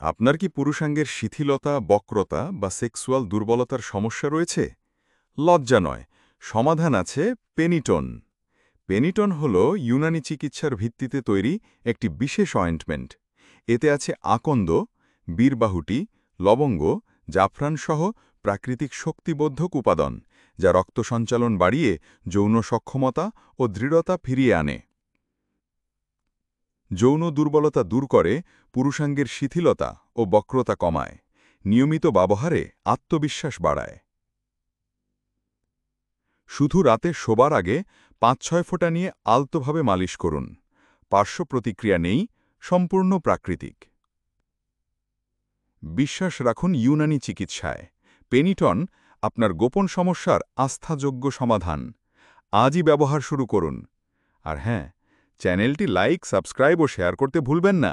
আপনার কি পুরুষাঙ্গের শিথিলতা, বক্রতা বা সেক্সুয়াল দুর্বলতার সমস্যা রয়েছে? লজ্জা নয়, সমাধান আছে পেনিটন। পেনিটন হল ইউনানি চিকিৎসার ভিত্তিতে তৈরি একটি বিশেষ অয়েন্টমেন্ট। এতে আছে আকন্দ, বীরবাহুটি, লবঙ্গ, জাফরানসহ প্রাকৃতিক শক্তিবর্ধক উপাদান, যা রক্ত সঞ্চালন বাড়িয়ে যৌন সক্ষমতা ও দৃঢ়তা ফিরিয়ে আনে। যৌন দুর্বলতা দূর করে, পুরুষাঙ্গের শিথিলতা ও বক্রতা কমায়, নিয়মিত ব্যবহারে আত্মবিশ্বাস বাড়ায়। শুধু রাতে শোবার আগে ৫-৬ ফোঁটা নিয়ে আলতোভাবে মালিশ করুন। পার্শ্ব প্রতিক্রিয়া নেই, সম্পূর্ণ প্রাকৃতিক। বিশ্বাস রাখুন ইউনানি চিকিৎসায়। পেনিটন আপনার গোপন সমস্যার আস্থাযোগ্য সমাধান। আজই ব্যবহার শুরু করুন। আর হ্যাঁ, চ্যানেলটি লাইক, সাবস্ক্রাইব ও শেয়ার করতে ভুলবেন না।